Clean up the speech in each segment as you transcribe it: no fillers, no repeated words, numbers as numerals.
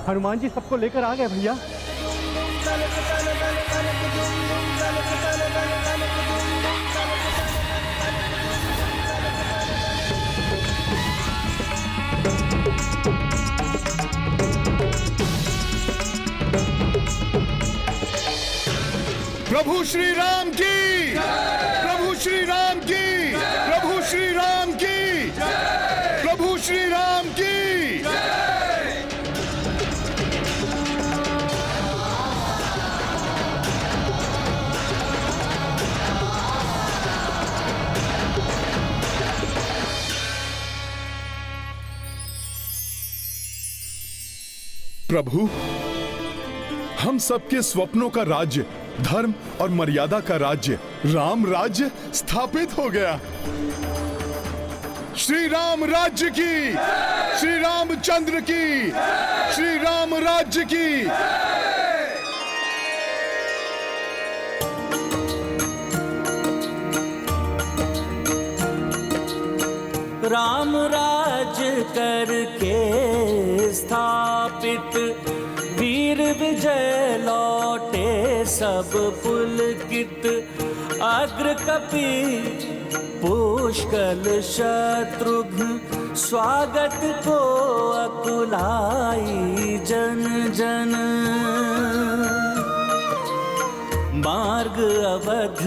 हनुमान जी सबको लेकर आ गए भैया। प्रभु श्री राम की, प्रभु श्री राम की, प्रभु श्री राम की, प्रभु श्री राम की। प्रभु, हम सबके स्वप्नों का राज्य, धर्म और मर्यादा का राज्य, राम राज्य स्थापित हो गया। श्री राम राज्य की, श्री रामचंद्र की, श्री राम राज्य की। राम राज्य करके स्थापित, वीर विजय लौटे सब पुलकित। अग्र कपि पुष्कल शत्रुघ्न, स्वागत को अकुलाई जन जन। मार्ग अवध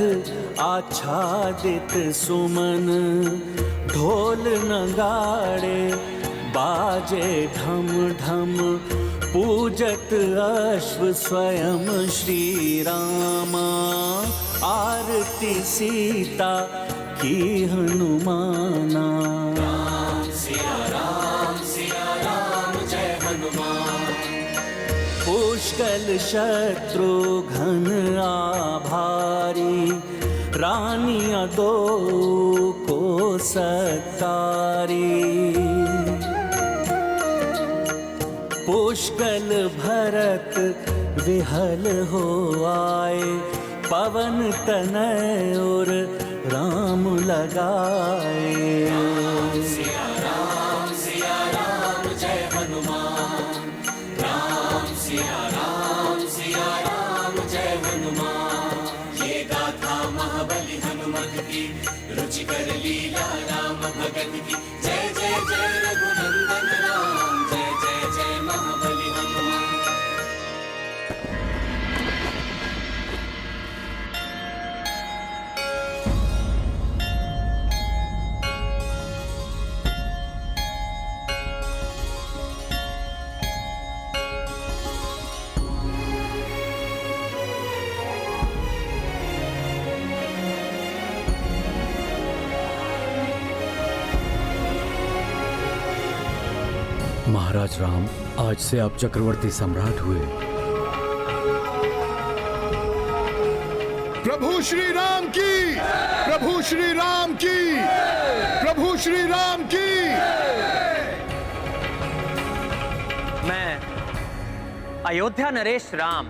आच्छादित सुमन, ढोल नगाड़े बाजे ढम ढम। पूजत अश्व स्वयं श्री रामा, आरती सीता की हनुमाना। राम सिया राम जय हनुमान। पुष्कल शत्रुघ्न आभारी, रानियां दो को सत्कारी। पुष्कल भरत विहल हो आए, पवन तनय और राम लगाए। राम सिया राम जय हनुमान। राम सिया राम जय हनुमान। ये गाथा महाबली हनुमत की, रुचिकर लीला राम भगत की। जय जय जय रघुनंदन राम, जय जय जय महाबली हनुमान। महाराज राम, आज से आप चक्रवर्ती सम्राट हुए। प्रभु श्री राम की, प्रभु श्री राम की, प्रभु श्री राम की। मैं अयोध्या नरेश राम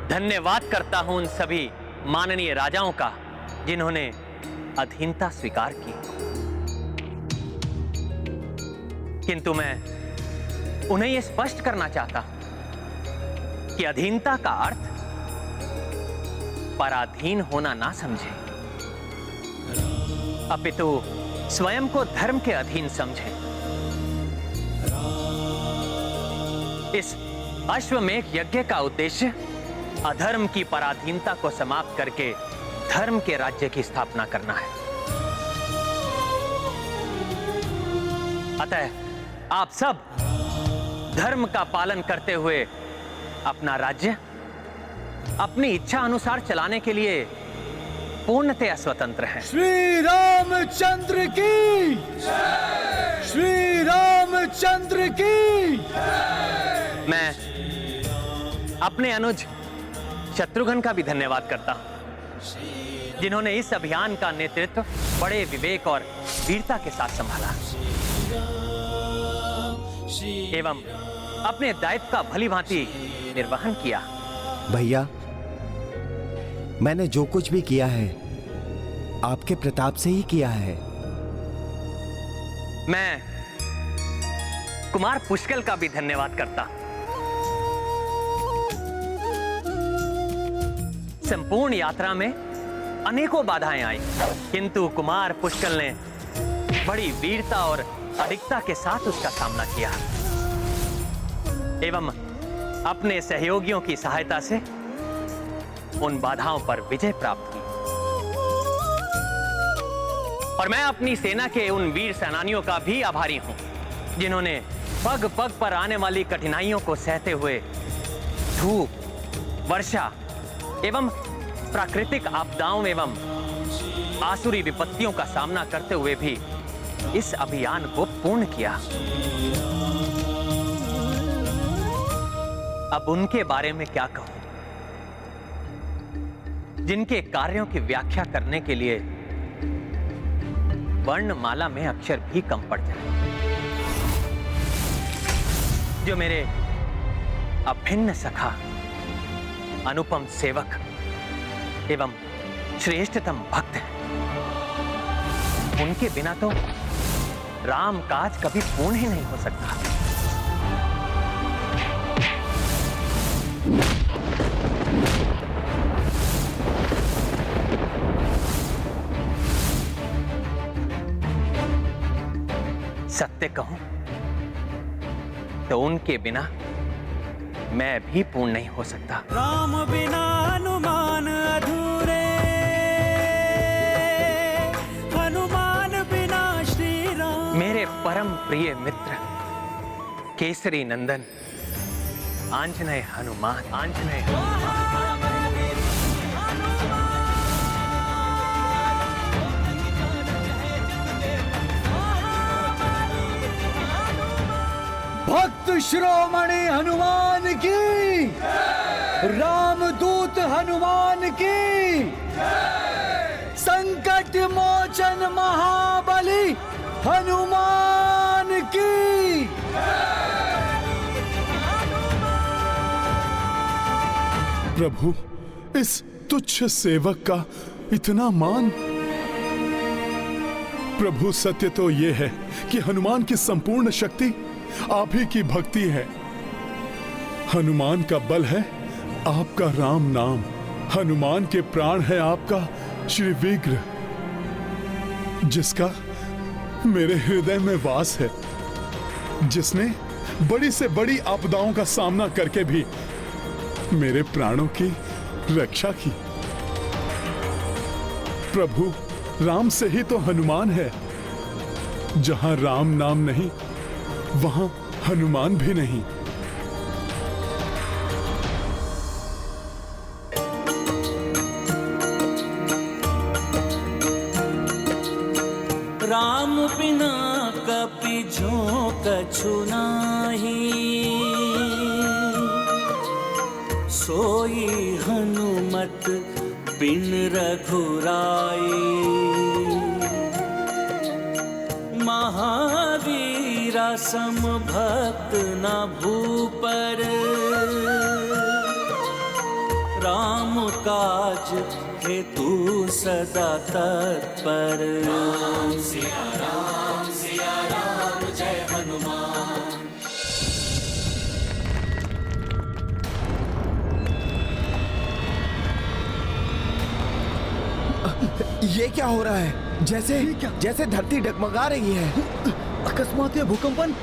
धन्यवाद करता हूं उन सभी माननीय राजाओं का जिन्होंने अधीनता स्वीकार की। किंतु मैं उन्हें यह स्पष्ट करना चाहता हूं कि अधीनता का अर्थ पराधीन होना ना समझे, अपितु स्वयं को धर्म के अधीन समझे। इस अश्वमेध यज्ञ का उद्देश्य अधर्म की पराधीनता को समाप्त करके धर्म के राज्य की स्थापना करना है। अतः आप सब धर्म का पालन करते हुए अपना राज्य अपनी इच्छा अनुसार चलाने के लिए पूर्णतया स्वतंत्र हैं। श्री रामचंद्र की, श्री रामचंद्र की। मैं अपने अनुज शत्रुघ्न का भी धन्यवाद करता हूं जिन्होंने इस अभियान का नेतृत्व बड़े विवेक और वीरता के साथ संभाला एवं अपने दायित्व का भली भांति निर्वहन किया। भैया, मैंने जो कुछ भी किया है आपके प्रताप से ही किया है। मैं कुमार पुष्कल का भी धन्यवाद करता संपूर्ण यात्रा में अनेकों बाधाएं आई, किंतु कुमार पुष्कल ने बड़ी वीरता और अडिगता के साथ उसका सामना किया एवं अपने सहयोगियों की सहायता से उन बाधाओं पर विजय प्राप्त की। और मैं अपनी सेना के उन वीर सेनानियों का भी आभारी हूं, जिन्होंने पग पग पर आने वाली कठिनाइयों को सहते हुए धूप, वर्षा एवं प्राकृतिक आपदाओं एवं आसुरी विपत्तियों का सामना करते हुए भी इस अभियान को पूर्ण किया। अब उनके बारे में क्या कहूं, जिनके कार्यों की व्याख्या करने के लिए वर्णमाला में अक्षर भी कम पड़ जाए, जो मेरे अभिन्न सखा, अनुपम सेवक एवं श्रेष्ठतम भक्त हैं। उनके बिना तो राम काज कभी पूर्ण ही नहीं हो सकता। सत्य कहूं तो उनके बिना मैं भी पूर्ण नहीं हो सकता। राम बिना हनुमान अधूरे, हनुमान बिना श्री राम। मेरे परम प्रिय मित्र केसरी नंदन आंजनेय हनुमान, आंजनेय हनुमान। भक्त शिरोमणि हनुमान की, रामदूत हनुमान की, संकट मोचन महाबली हनुमान की। प्रभु, इस तुच्छ सेवक का इतना मान। प्रभु, सत्य तो यह है कि हनुमान की संपूर्ण शक्ति आप ही की भक्ति है। हनुमान का बल है आपका राम नाम, हनुमान के प्राण है आपका श्री विग्रह, जिसका मेरे हृदय में वास है, जिसने बड़ी से बड़ी आपदाओं का सामना करके भी मेरे प्राणों की रक्षा की। प्रभु, राम से ही तो हनुमान है। जहां राम नाम नहीं, वहां हनुमान भी नहीं। राम बिना कपि झोंक कछु नाही, सोई हनुमत बिन रघुराई। महावीरा सम भक्त न भूपर, राम काज हेतु सदा तत्पर। सिया राम जय हनुमान। ये क्या हो रहा है? जैसे धरती डगमगा रही है। अकस्मात यह भूकंपन।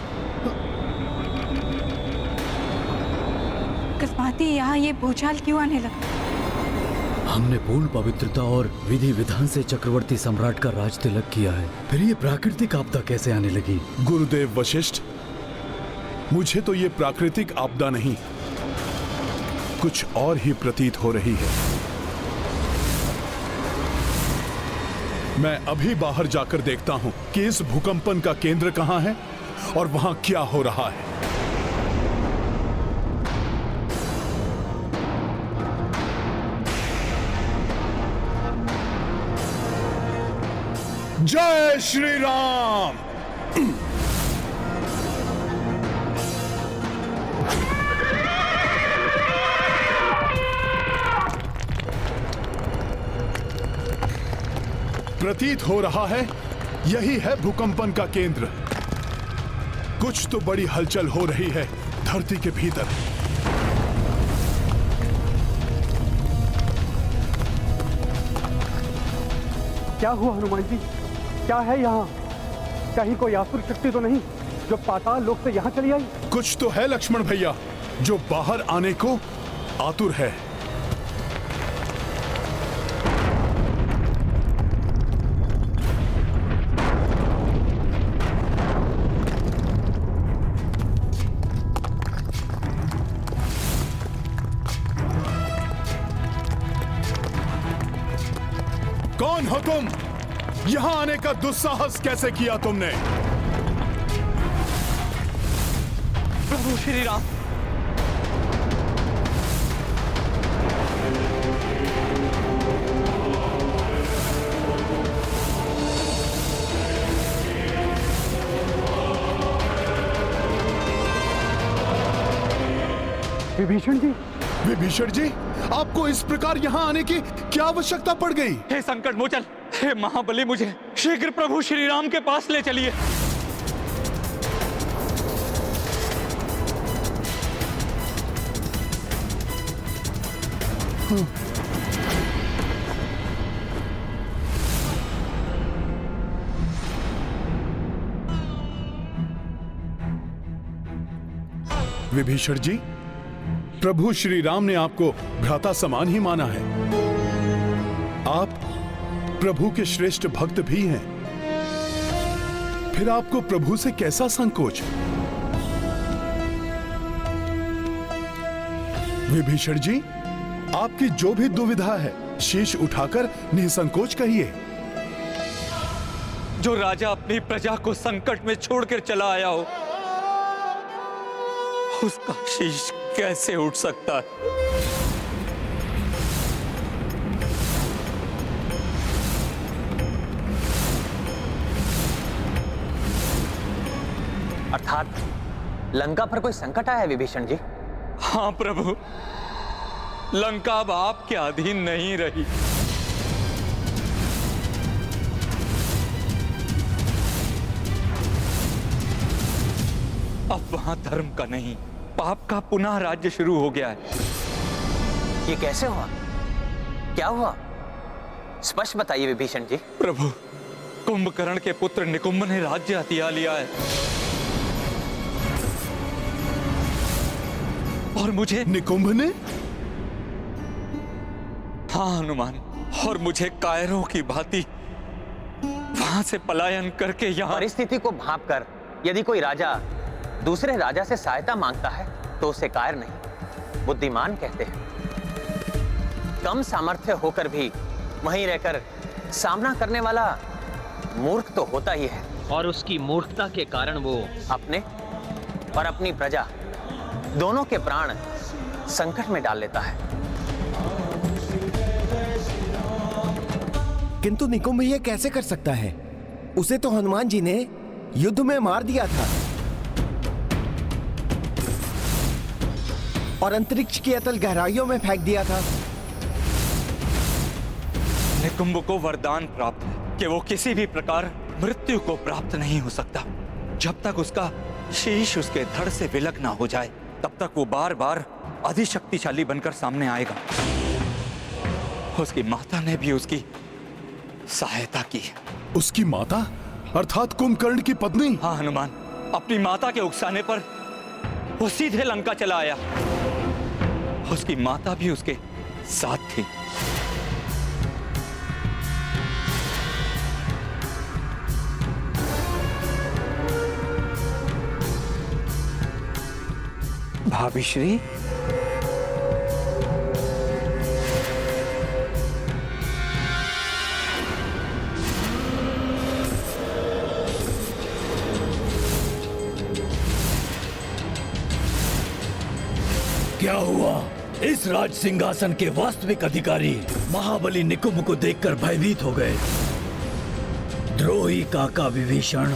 अकस्मात यहाँ ये भूचाल क्यों आने लगा? हमने पूर्ण पवित्रता और विधि विधान से चक्रवर्ती सम्राट का राज तिलक किया है, फिर ये प्राकृतिक आपदा कैसे आने लगी? गुरुदेव वशिष्ठ, मुझे तो ये प्राकृतिक आपदा नहीं, कुछ और ही प्रतीत हो रही है। मैं अभी बाहर जाकर देखता हूं कि इस भूकंपन का केंद्र कहां है और वहां क्या हो रहा है। जय श्री राम। प्रतीत हो रहा है यही है भूकंपन का केंद्र। कुछ तो बड़ी हलचल हो रही है धरती के भीतर। क्या हुआ हनुमान जी? क्या है यहाँ? कहीं कोई आसुर शक्ति तो नहीं जो पाताल लोक से यहाँ चली आई? कुछ तो है लक्ष्मण भैया जो बाहर आने को आतुर है। कौन हो तुम? यहां आने का दुस्साहस कैसे किया तुमने? प्रभु श्री राम, विभीषण जी, विभीषण जी, आपको इस प्रकार यहां आने की क्या आवश्यकता पड़ गई? हे संकट मोचन, हे महाबली, मुझे शीघ्र प्रभु श्री राम के पास ले चलिए। विभीषण जी, प्रभु श्री राम ने आपको भ्राता समान ही माना है। आप प्रभु के श्रेष्ठ भक्त भी हैं। फिर आपको प्रभु से कैसा संकोच? विभीषण जी, आपकी जो भी दुविधा है शीश उठाकर निसंकोच कहिए। जो राजा अपनी प्रजा को संकट में छोड़कर चला आया हो, उसका शीश कैसे उठ सकता है? अर्थात लंका पर कोई संकट आया है विभीषण जी? हाँ प्रभु, लंका अब आपके अधीन नहीं रही। अब वहां धर्म का नहीं, पाप का पुनः राज्य शुरू हो गया है। ये कैसे हुआ? क्या हुआ? स्पष्ट बताइए विभीषण जी। प्रभु, कुंभकर्ण के पुत्र निकुंभ ने राज्य हथिया लिया है और मुझे। निकुंभ ने? हाँ हनुमान, और मुझे कायरों की भांति वहां से पलायन करके यहाँ। परिस्थिति को भांपकर यदि कोई राजा दूसरे राजा से सहायता मांगता है तो उसे कायर नहीं, बुद्धिमान कहते हैं। कम सामर्थ्य होकर भी वहीं रहकर सामना करने वाला मूर्ख तो होता ही है, और उसकी मूर्खता के कारण वो अपने और अपनी प्रजा दोनों के प्राण संकट में डाल लेता है। किंतु निकुंभ ये कैसे कर सकता है? उसे तो हनुमान जी ने युद्ध में मार दिया था और अंतरिक्ष की अतल गहराइयों में फेंक दिया था। निकुंभ को वरदान प्राप्त है कि वो किसी भी प्रकार मृत्यु को प्राप्त नहीं हो सकता। जब तक उसका शीश उसके धड़ से विलग ना हो जाए, तब तक वो बार बार अधिशक्तिशाली बनकर सामने आएगा। उसकी माता ने भी उसकी सहायता की। उसकी माता अर्थात कुंभकर्ण की पत्नी? हाँ हनुमान, अपनी माता के उकसाने पर वो सीधे लंका चला आया। उसकी माता भी उसके साथ थी। भाभी श्री, क्या हुआ? इस राज सिंहासन के वास्तविक अधिकारी महाबली निकुंभ को देखकर भयभीत हो गए। द्रोही काका विभीषण,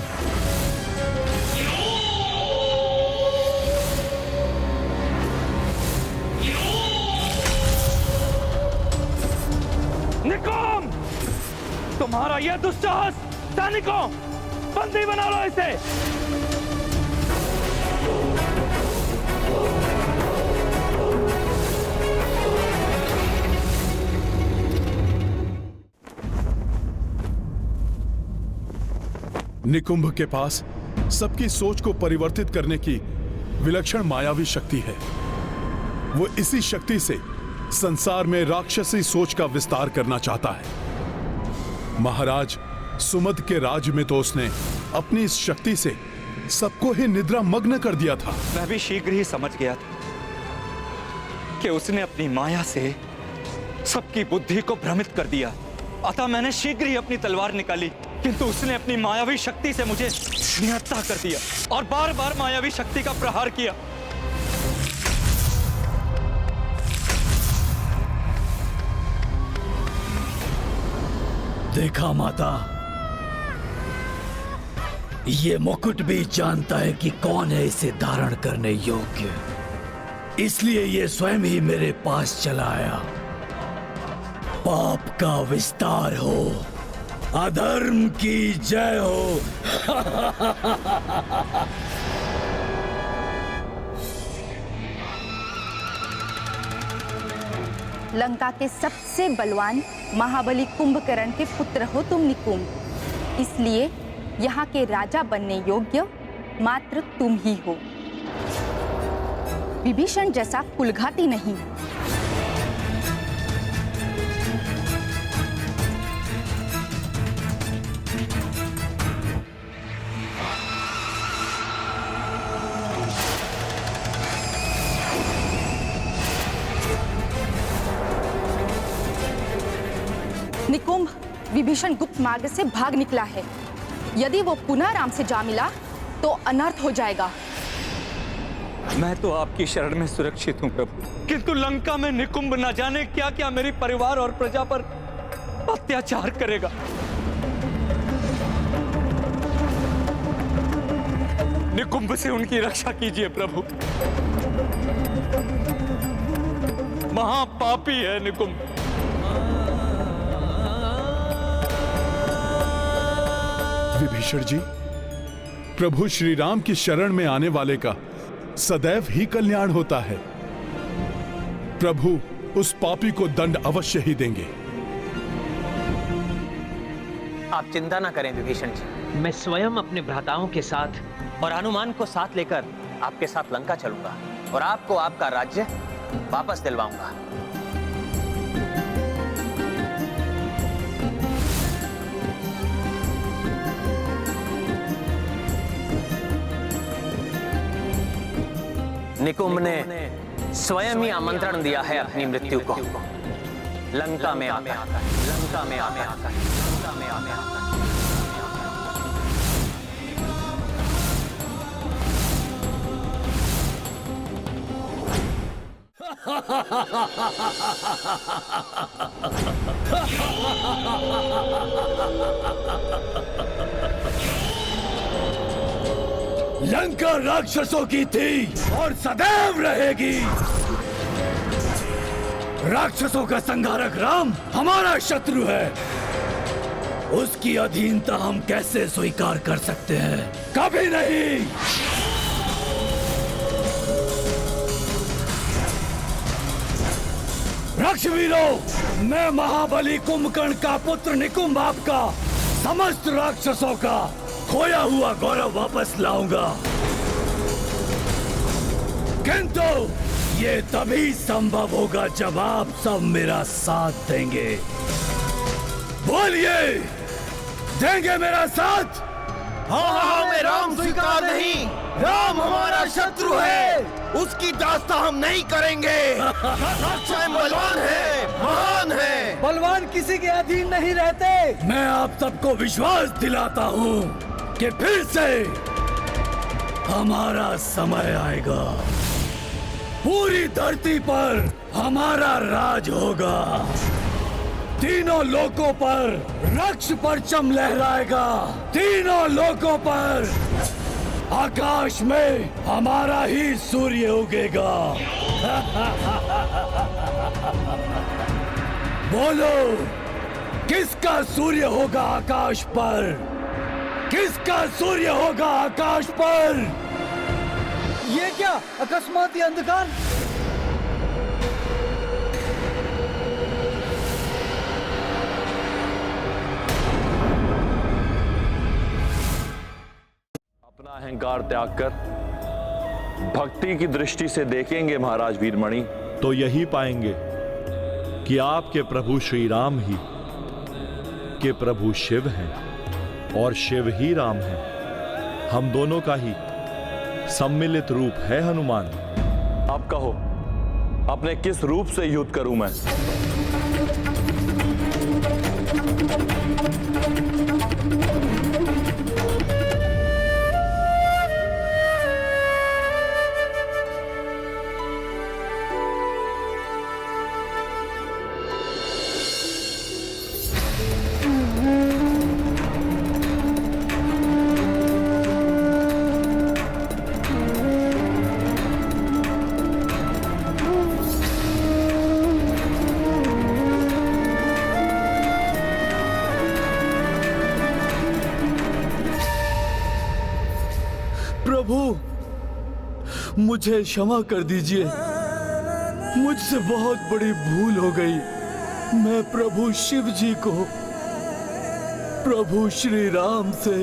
निकुंभ, तुम्हारा यह दुस्साहस! सैनिकों, बंदी बना लो इसे। निकुंभ के पास सबकी सोच को परिवर्तित करने की विलक्षण मायावी शक्ति है। वो इसी शक्ति से संसार में राक्षसी सोच का विस्तार करना चाहता है। महाराज सुमद के राज्य में तो उसने अपनी इस शक्ति से सबको ही निद्रा मग्न कर दिया था। मैं भी शीघ्र ही समझ गया था कि उसने अपनी माया से सबकी बुद्धि को भ्रमित कर दिया। अतः मैंने शीघ्र ही अपनी तलवार निकाली, किंतु उसने अपनी मायावी शक्ति से मुझे निहत्था कर दिया और बार बार मायावी शक्ति का प्रहार किया। देखा माता, ये मुकुट भी जानता है कि कौन है इसे धारण करने योग्य, इसलिए ये स्वयं ही मेरे पास चला आया। पाप का विस्तार हो, अधर्म की जय हो। लंका के सबसे बलवान महाबली कुंभकर्ण के पुत्र हो तुम निकुंभ, इसलिए यहाँ के राजा बनने योग्य मात्र तुम ही हो। विभीषण जैसा कुलघाती नहीं। निकुंभ, विभीषण गुप्त मार्ग से भाग निकला है। यदि वो पुनः राम से जा मिला तो अनर्थ हो जाएगा। मैं तो आपकी शरण में सुरक्षित हूँ प्रभु, किंतु लंका में निकुंभ न जाने क्या क्या मेरी परिवार और प्रजा पर अत्याचार करेगा। निकुंभ से उनकी रक्षा कीजिए प्रभु। महापापी है निकुंभ। विभीषण जी, प्रभु श्री राम की शरण में आने वाले का सदैव ही कल्याण होता है। प्रभु उस पापी को दंड अवश्य ही देंगे। आप चिंता ना करें विभीषण जी, मैं स्वयं अपने भ्राताओं के साथ और हनुमान को साथ लेकर आपके साथ लंका चलूंगा और आपको आपका राज्य वापस दिलवाऊंगा। निकुंभ ने स्वयं ही आमंत्रण दिया है अपनी मृत्यु को। लंका में आकर, लंका में आकर, लंका में आकर। लंका राक्षसों की थी और सदैव रहेगी। राक्षसों का संहारक राम हमारा शत्रु है। उसकी अधीनता हम कैसे स्वीकार कर सकते हैं? कभी नहीं। राक्षवीरों, मैं महाबली कुंभकर्ण का पुत्र निकुंभ आपका समस्त राक्षसों का खोया हुआ गौरव वापस लाऊंगा, किंतु ये तभी संभव होगा जब आप सब मेरा साथ देंगे। बोलिए, देंगे मेरा साथ? हाँ, हमें राम स्वीकार नहीं। राम हमारा शत्रु है, उसकी दास्ता हम नहीं करेंगे। स्वयं बलवान है, महान है। बलवान किसी के अधीन नहीं रहते। मैं आप सबको विश्वास दिलाता हूँ कि फिर से हमारा समय आएगा। पूरी धरती पर हमारा राज होगा। तीनों लोकों पर रक्ष परचम लहराएगा। तीनों लोकों पर आकाश में हमारा ही सूर्य उगेगा। बोलो, किसका सूर्य होगा आकाश पर? किसका सूर्य होगा आकाश पर? ये क्या अकस्मात ये अंधकार? अहंकार त्याग कर भक्ति की दृष्टि से देखेंगे महाराज वीरमणि, तो यही पाएंगे कि आपके प्रभु श्री राम ही के प्रभु शिव हैं और शिव ही राम हैं। हम दोनों का ही सम्मिलित रूप है हनुमान। आप कहो, अपने किस रूप से युद्ध करूं मैं? मुझे क्षमा कर दीजिए, मुझसे बहुत बड़ी भूल हो गई। मैं प्रभु शिव जी को प्रभु श्री राम से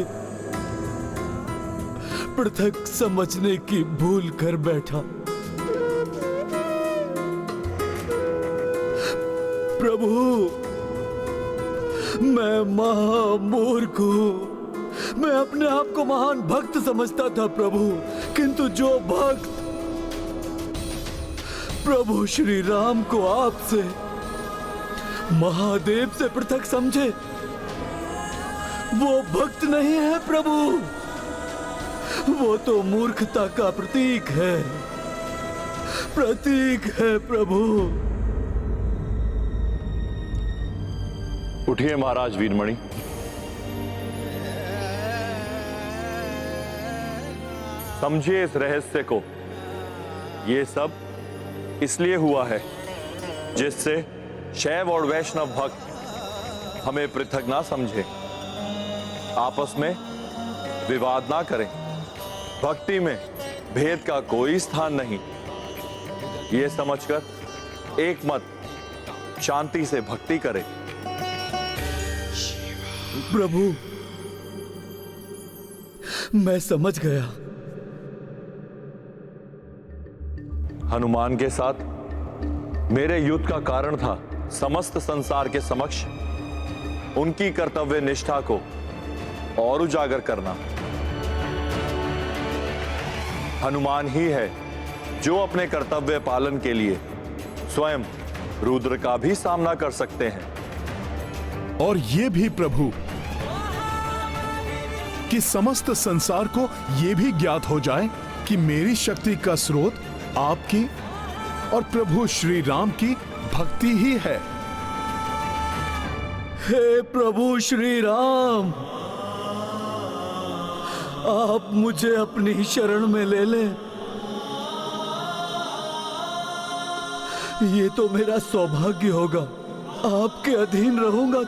पृथक समझने की भूल कर बैठा। प्रभु, मैं महामूर्ख हूं। मैं अपने आप को महान भक्त समझता था प्रभु, किंतु जो भक्त प्रभु श्री राम को आपसे महादेव से पृथक समझे, वो भक्त नहीं है प्रभु, वो तो मूर्खता का प्रतीक है प्रभु। उठिए महाराज वीरमणि, समझिए इस रहस्य को। ये सब इसलिए हुआ है जिससे शैव और वैष्णव भक्त हमें पृथक ना समझे, आपस में विवाद ना करें। भक्ति में भेद का कोई स्थान नहीं, ये समझकर एक मत शांति से भक्ति करें। प्रभु, मैं समझ गया। हनुमान के साथ मेरे युद्ध का कारण था समस्त संसार के समक्ष उनकी कर्तव्य निष्ठा को और उजागर करना। हनुमान ही है जो अपने कर्तव्य पालन के लिए स्वयं रुद्र का भी सामना कर सकते हैं। और ये भी प्रभु कि समस्त संसार को ये भी ज्ञात हो जाए कि मेरी शक्ति का स्रोत आपकी और प्रभु श्री राम की भक्ति ही है। हे प्रभु श्री राम, आप मुझे अपनी शरण में ले लें। ये तो मेरा सौभाग्य होगा। आपके अधीन रहूंगा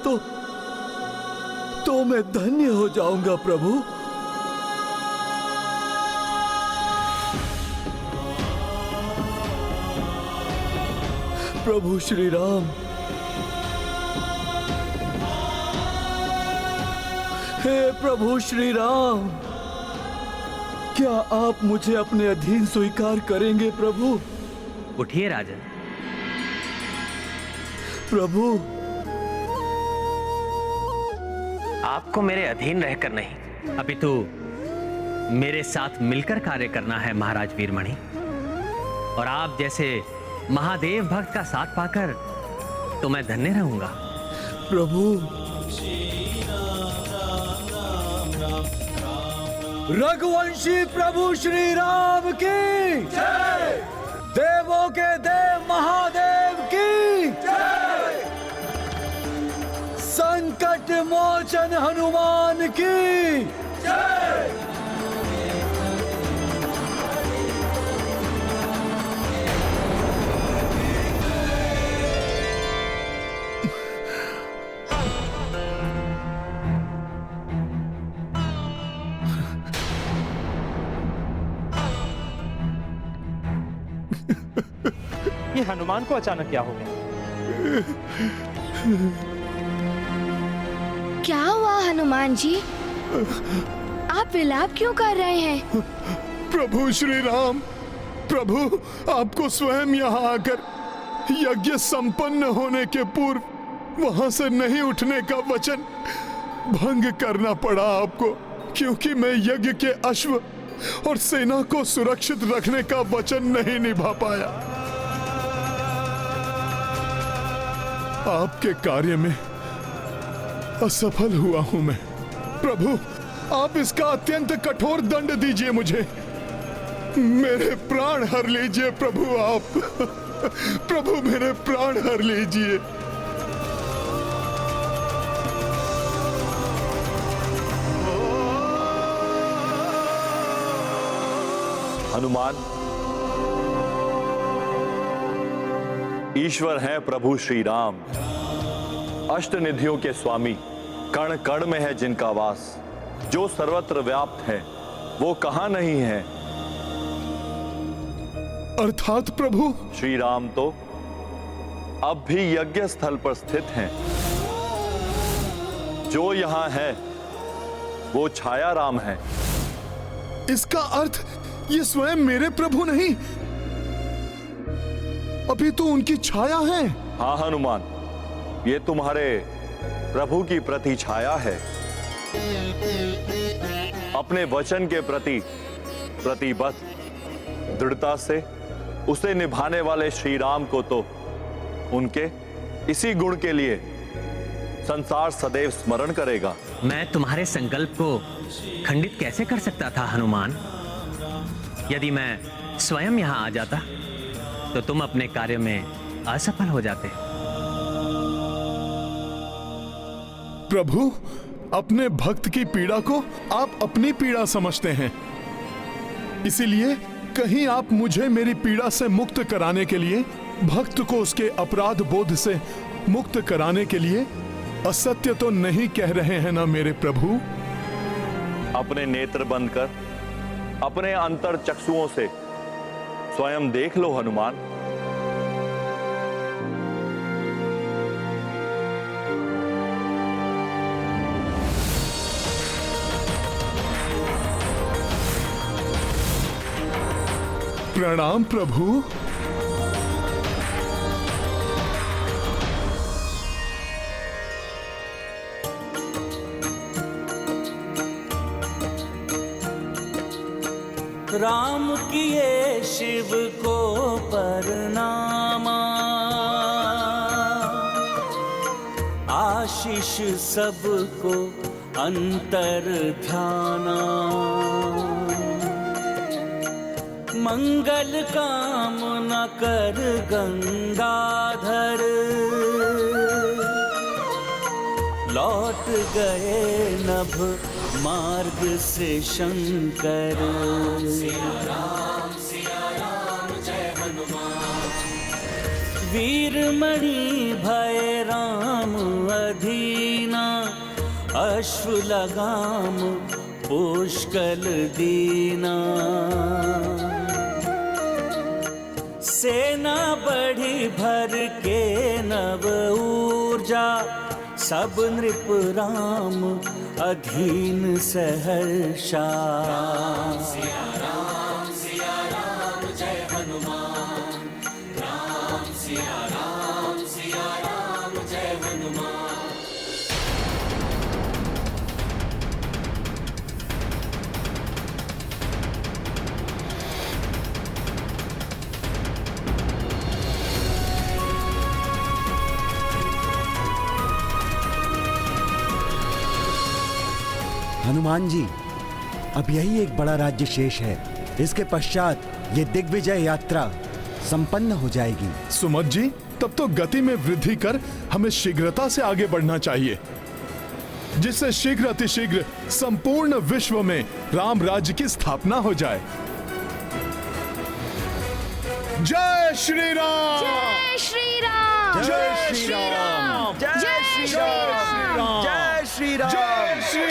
तो मैं धन्य हो जाऊंगा प्रभु। प्रभु श्री राम, हे प्रभु श्री राम, क्या आप मुझे अपने अधीन स्वीकार करेंगे प्रभु? उठिए राजन। प्रभु, आपको मेरे अधीन रहकर नहीं, अपितु मेरे साथ मिलकर कार्य करना है महाराज वीरमणि। और आप जैसे महादेव भक्त का साथ पाकर तो मैं धन्य रहूंगा। प्रभु, रघुवंशी प्रभु श्री राम की जय, देवों के देव महादेव की जय, संकट मोचन हनुमान की जय। ये हनुमान को अचानक क्या हो गया? क्या हुआ हनुमान जी? आप विलाप क्यों कर रहे हैं? प्रभु श्री राम, प्रभु आपको स्वयं यहाँ आकर यज्ञ संपन्न होने के पूर्व वहां से नहीं उठने का वचन भंग करना पड़ा आपको, क्योंकि मैं यज्ञ के अश्व और सेना को सुरक्षित रखने का वचन नहीं निभा पाया। आपके कार्य में असफल हुआ हूं मैं। प्रभु आप इसका अत्यंत कठोर दंड दीजिए मुझे, मेरे प्राण हर लीजिए प्रभु आप। प्रभु मेरे प्राण हर लीजिए। हनुमान, ईश्वर हैं प्रभु श्री राम, अष्टनिधियों के स्वामी, कण कण में है जिनका वास, जो सर्वत्र व्याप्त है वो कहां नहीं है। अर्थात प्रभु श्री राम तो अब भी यज्ञ स्थल पर स्थित हैं। जो यहां है वो छाया राम है। इसका अर्थ ये स्वयं मेरे प्रभु नहीं, अभी तो उनकी छाया है। हाँ हनुमान, ये तुम्हारे प्रभु की प्रति छाया है। अपने वचन के प्रति प्रतिबद्ध दृढ़ता से उसे निभाने वाले श्री राम को तो उनके इसी गुण के लिए संसार सदैव स्मरण करेगा। मैं तुम्हारे संकल्प को खंडित कैसे कर सकता था हनुमान? यदि मैं स्वयं यहां आ जाता तो तुम अपने कार्य में असफल हो जाते। प्रभु अपने भक्त की पीड़ा को आप अपनी पीड़ा समझते हैं, इसीलिए कहीं आप मुझे मेरी पीड़ा से मुक्त कराने के लिए, भक्त को उसके अपराध बोध से मुक्त कराने के लिए असत्य तो नहीं कह रहे हैं ना मेरे प्रभु? अपने नेत्र बंद कर अपने अंतर चक्षुओं से स्वयं देख लो हनुमान। प्रणाम प्रभु। राम किए शिव को परनामा, आशीष सबको अंतर ध्याना, मंगल कामना कर गंगाधर, लौट गए नभ मार्ग से शंकर। सिया राम जय हनुमान। वीरमणि भय राम अधीना, अश्व लगाम पुष्कल दीना, सेना बढ़ी भर के नव ऊर्जा, सब नृप राम अधीन सहर्षा। सिया राम जय हनुमान। राम सिया राम जय हनुमान। हनुमान जी, अब यही एक बड़ा राज्य शेष है, इसके पश्चात ये दिग्विजय यात्रा संपन्न हो जाएगी। सुमत जी, तब तो गति में वृद्धि कर हमें शीघ्रता से आगे बढ़ना चाहिए, जिससे शीघ्र अतिशीघ्र संपूर्ण विश्व में राम राज्य की स्थापना हो जाए। जय श्री राम। जय श्री राम। जय श्री राम। जय श्री राम। जय श्री राम। जय श्री।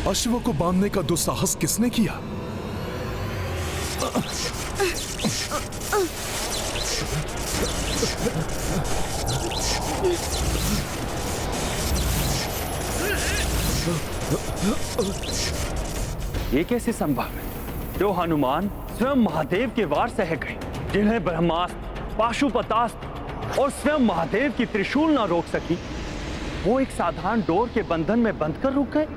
अश्व को बांधने का दुस्साहस किसने किया? ये कैसे संभव है? जो हनुमान स्वयं महादेव के वार सह गए, जिन्हें ब्रह्मास्त्र, पाशुपतास्त्र और स्वयं महादेव की त्रिशूल ना रोक सकी, वो एक साधारण डोर के बंधन में बंध कर रुक गए।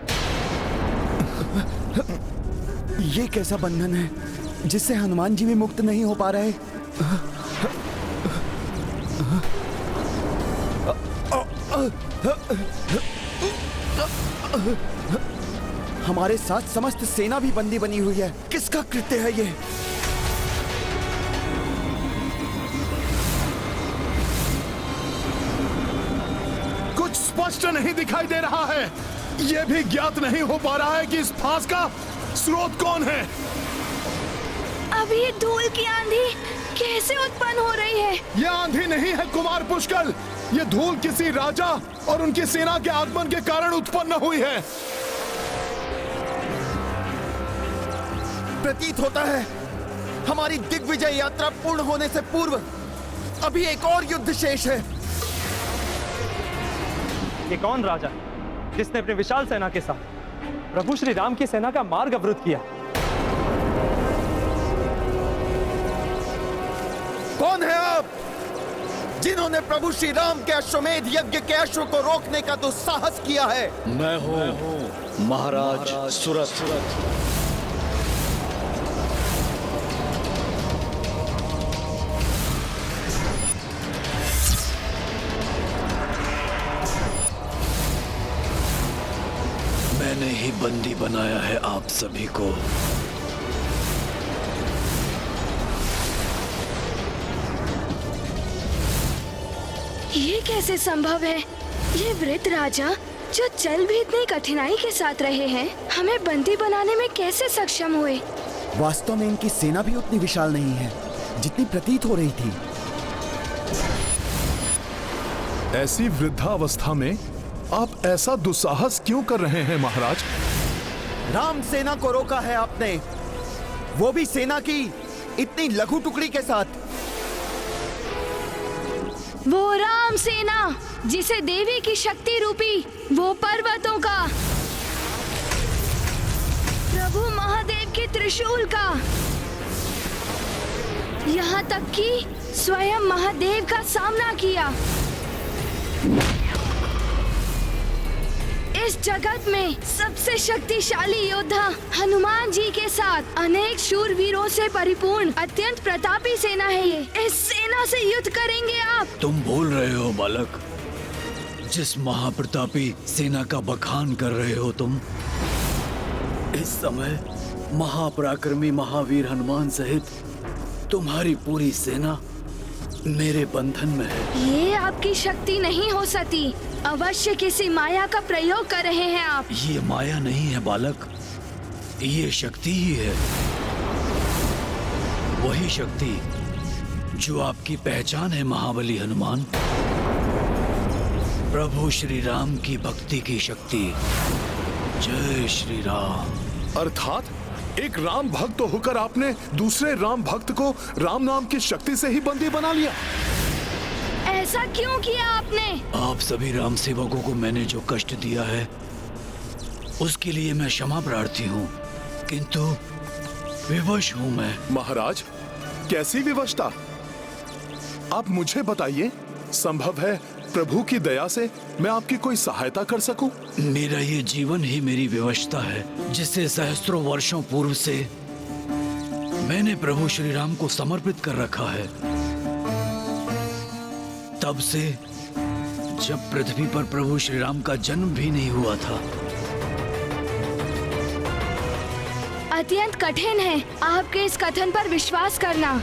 ये कैसा बंधन है जिससे हनुमान जी भी मुक्त नहीं हो पा रहे? हमारे साथ समस्त सेना भी बंदी बनी हुई है। किसका कृत्य है ये? कुछ स्पष्ट नहीं दिखाई दे रहा है। यह भी ज्ञात नहीं हो पा रहा है कि इस फांस का स्रोत कौन है। अब ये धूल की आंधी कैसे उत्पन्न हो रही है? यह आंधी नहीं है कुमार पुष्कल, यह धूल किसी राजा और उनकी सेना के आगमन के कारण उत्पन्न हुई है। प्रतीत होता है हमारी दिग्विजय यात्रा पूर्ण होने से पूर्व अभी एक और युद्ध शेष है। ये कौन राजा है जिसने अपने विशाल सेना के साथ प्रभु श्री राम की सेना का मार्ग अवरुद्ध किया? कौन है आप जिन्होंने प्रभु श्री राम के अश्वमेध यज्ञ के अश्व को रोकने का दुस्साहस किया है? मैं हूँ महाराज सुरथ। मैंने ही बंदी बनाया है आप सभी को। ये कैसे संभव है? ये वृद्ध राजा जो चल भी इतनी कठिनाई के साथ रहे हैं, हमें बंदी बनाने में कैसे सक्षम हुए? वास्तव में इनकी सेना भी उतनी विशाल नहीं है जितनी प्रतीत हो रही थी। ऐसी वृद्धावस्था में आप ऐसा दुस्साहस क्यों कर रहे हैं महाराज? राम सेना को रोका है आपने, वो भी सेना की इतनी लघु टुकड़ी के साथ। वो राम सेना जिसे देवी की शक्ति रूपी वो पर्वतों का, प्रभु महादेव के त्रिशूल का, यहाँ तक कि स्वयं महादेव का सामना किया। इस जगत में सबसे शक्तिशाली योद्धा हनुमान जी के साथ अनेक शूरवीरों से परिपूर्ण अत्यंत प्रतापी सेना है ये। इस सेना से युद्ध करेंगे आप? तुम भूल रहे हो बालक, जिस महाप्रतापी सेना का बखान कर रहे हो तुम, इस समय महापराक्रमी महावीर हनुमान सहित तुम्हारी पूरी सेना मेरे बंधन में है। ये आपकी शक्ति नहीं हो सकती, अवश्य किसी माया का प्रयोग कर रहे हैं आप। ये माया नहीं है बालक, ये शक्ति ही है। वही शक्ति जो आपकी पहचान है महाबली हनुमान, प्रभु श्री राम की भक्ति की शक्ति। जय श्री राम। अर्थात एक राम भक्त होकर आपने दूसरे राम भक्त को राम नाम की शक्ति से ही बंदी बना लिया। ऐसा क्यों किया आपने? आप सभी राम सेवकों को मैंने जो कष्ट दिया है उसके लिए मैं क्षमा प्रार्थी हूँ, किंतु विवश हूँ मैं। महाराज, कैसी विवशता? आप मुझे बताइए, संभव है प्रभु की दया से मैं आपकी कोई सहायता कर सकूं? मेरा ये जीवन ही मेरी विवशता है, जिसे सहस्त्रों वर्षों पूर्व से मैंने प्रभु श्री राम को समर्पित कर रखा है। तब से जब पृथ्वी पर प्रभु श्री राम का जन्म भी नहीं हुआ था। अत्यंत कठिन है आपके इस कथन पर विश्वास करना।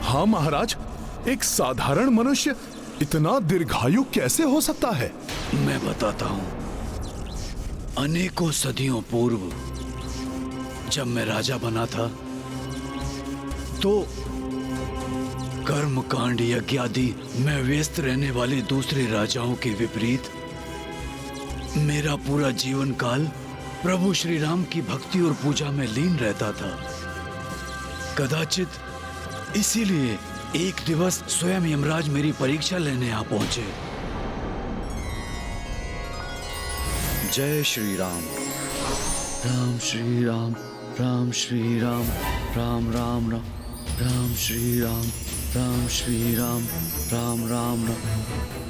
हाँ महाराज, एक साधारण मनुष्य इतना दीर्घायु कैसे हो सकता है? मैं बताता हूँ। अनेकों सदियों पूर्व जब मैं राजा बना था तो कर्म कांड यज्ञ आदि में व्यस्त रहने वाले दूसरे राजाओं के विपरीत मेरा पूरा जीवन काल प्रभु श्री राम की भक्ति और पूजा में लीन रहता था। कदाचित इसीलिए एक दिवस स्वयं यमराज मेरी परीक्षा लेने आ पहुंचे। जय श्री राम। राम श्री राम, राम श्री राम, राम राम राम, राम श्री राम, राम श्री राम, राम राम राम,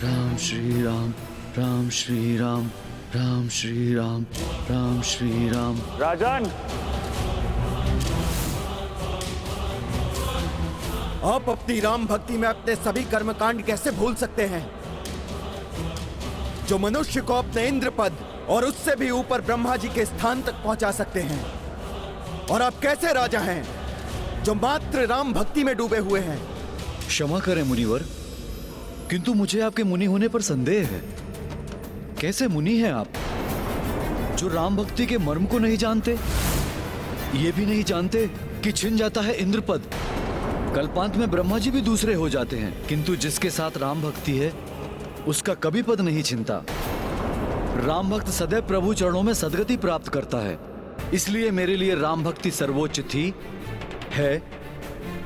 राम श्री राम, राम श्री राम, राम श्री राम, राम श्री राम। राजन, आप अपनी राम भक्ति में अपने सभी कर्मकांड कैसे भूल सकते हैं? जो मनुष्य को अपने इंद्र पद और उससे भी ऊपर ब्रह्मा जी के स्थान तक पहुंचा सकते हैं। और आप कैसे राजा हैं जो मात्र राम भक्ति में डूबे हुए हैं? क्षमा करें मुनिवर, किंतु मुझे आपके मुनि होने पर संदेह है। कैसे मुनि हैं आप जो राम भक्ति के मर्म को नहीं जानते? ये भी नहीं जानते कि छिन जाता है इंद्र पद, कल्पांत में ब्रह्मा जी भी दूसरे हो जाते हैं, किंतु जिसके साथ राम भक्ति है उसका कभी पद नहीं छिनता। राम भक्त सदैव प्रभु चरणों में सदगति प्राप्त करता है। इसलिए मेरे लिए राम भक्ति सर्वोच्च थी, है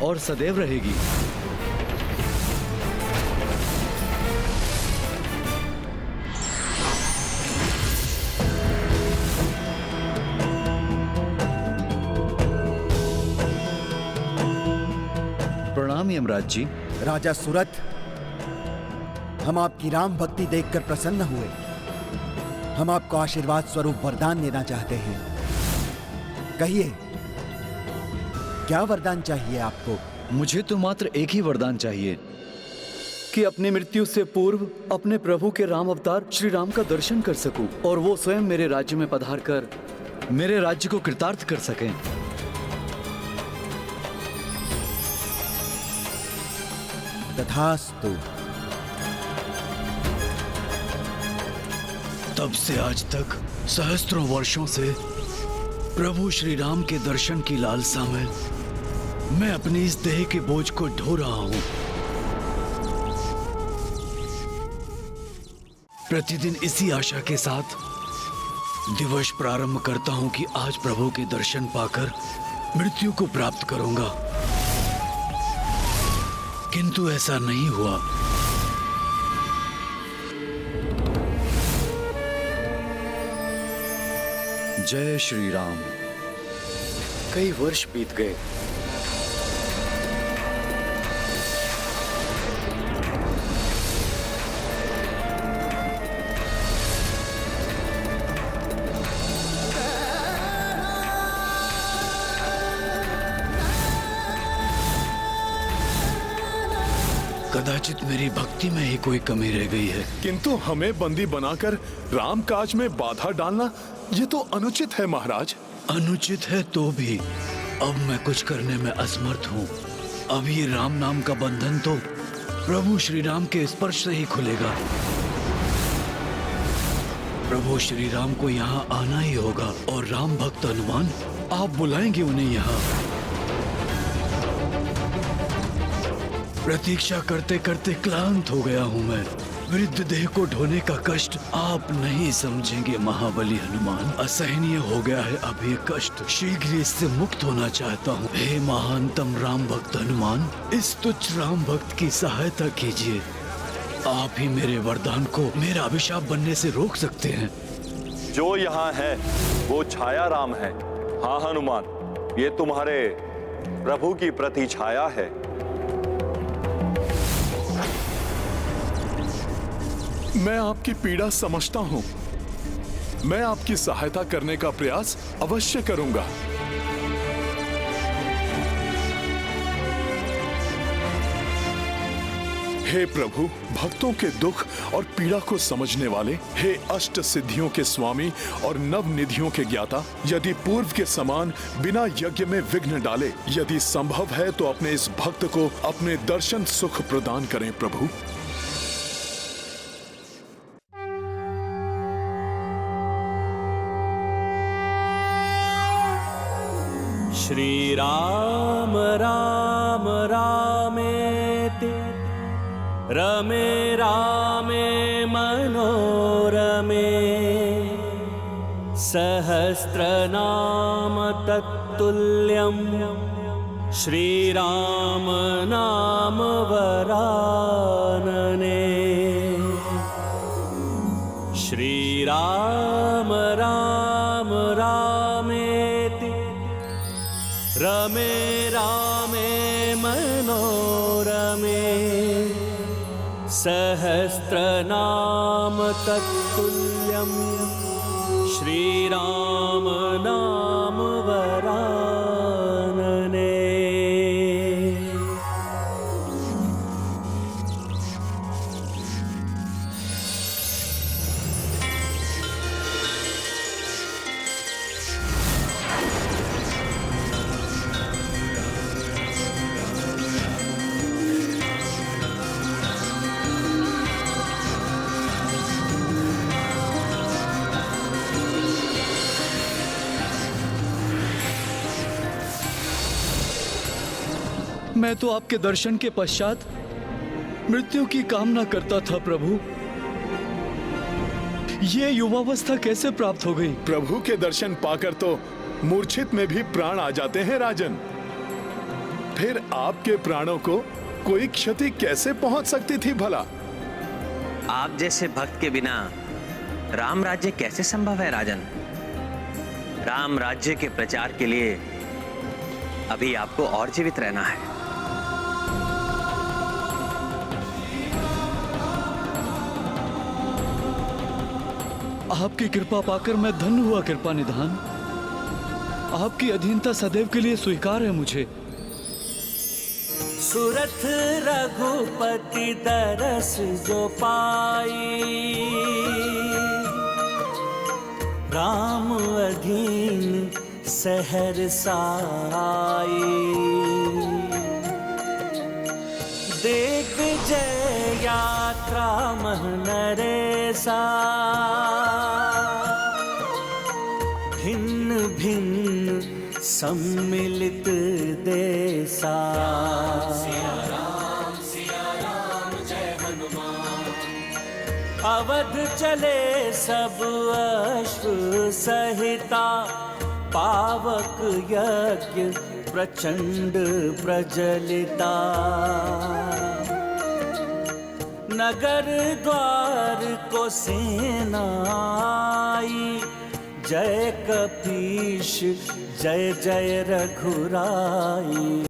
और सदैव रहेगी। प्रणाम यमराज जी। राजा सुरथ, हम आपकी राम भक्ति देखकर प्रसन्न हुए। हम आपको आशीर्वाद स्वरूप वरदान देना चाहते हैं। कहिए, क्या वरदान चाहिए आपको? मुझे तो मात्र एक ही वरदान चाहिए कि अपनी मृत्यु से पूर्व अपने प्रभु के राम अवतार श्री राम का दर्शन कर सकूं और वो स्वयं मेरे राज्य में पधार कर मेरे राज्य को कृतार्थ कर सकें। तथास्तु। तब से आज तक सहस्त्रों वर्षों से प्रभु श्री राम के दर्शन की लालसा में मैं अपनी इस देह के बोझ को ढो रहा हूं। प्रतिदिन इसी आशा के साथ दिवस प्रारंभ करता हूं कि आज प्रभु के दर्शन पाकर मृत्यु को प्राप्त करूंगा, किंतु ऐसा नहीं हुआ। जय श्री राम। कई वर्ष बीत गए। कदाचित मेरी भक्ति में ही कोई कमी रह गई है। किंतु हमें बंदी बनाकर राम काज में बाधा डालना ये तो अनुचित है महाराज। अनुचित है तो भी अब मैं कुछ करने में असमर्थ हूँ। अब ये राम नाम का बंधन तो प्रभु श्री राम के स्पर्श से ही खुलेगा। प्रभु श्री राम को यहाँ आना ही होगा और राम भक्त हनुमान आप बुलाएंगे उन्हें यहाँ। प्रतीक्षा करते करते क्लांत हो गया हूँ मैं। वृद्ध देह को ढोने का कष्ट आप नहीं समझेंगे महाबली हनुमान। असहनीय हो गया है अब ये कष्ट। शीघ्र इससे मुक्त होना चाहता हूँ। हे महानतम राम भक्त हनुमान, इस तुच्छ राम भक्त की सहायता कीजिए। आप ही मेरे वरदान को मेरा अभिशाप बनने से रोक सकते हैं। जो यहाँ है वो छाया राम है। हाँ हनुमान, ये तुम्हारे प्रभु की प्रति छाया है। मैं आपकी पीड़ा समझता हूं। मैं आपकी सहायता करने का प्रयास अवश्य करूंगा। हे प्रभु, भक्तों के दुख और पीड़ा को समझने वाले, हे अष्ट सिद्धियों के स्वामी और नव निधियों के ज्ञाता, यदि पूर्व के समान बिना यज्ञ में विघ्न डाले, यदि संभव है तो अपने इस भक्त को अपने दर्शन सुख प्रदान करें प्रभु। श्री राम राम रामेति रमे रामे मनोरमे सहस्रनाम तत्तुल्यं श्री राम नाम वरानने श्री राम राम रामेति रमे रामे मनोरमे सहस्रनाम तत्तुल्यं श्री राम नाम वरानने। मैं तो आपके दर्शन के पश्चात मृत्यु की कामना करता था प्रभु। ये युवावस्था कैसे प्राप्त हो गई? प्रभु के दर्शन पाकर तो मूर्छित में भी प्राण आ जाते हैं राजन। फिर आपके प्राणों को कोई क्षति कैसे पहुंच सकती थी भला? आप जैसे भक्त के बिना राम राज्य कैसे संभव है राजन? राम राज्य के प्रचार के लिए अभी आपको और जीवित रहना है। आपकी कृपा पाकर मैं धन्य हुआ कृपा निधान। आपकी अधीनता सदैव के लिए स्वीकार है मुझे। सुरथ रघुपति दरस जो पाई राम अधीन सहरसा आई। देख जय यात्रा मह नरेसा भिन्न भिन्न सम्मिलित देसा। अवध चले सब अश्व सहिता पावक यज्ञ प्रचंड प्रजलिता। नगर द्वार को सेना आई जय कपीश जय जय रघुराई।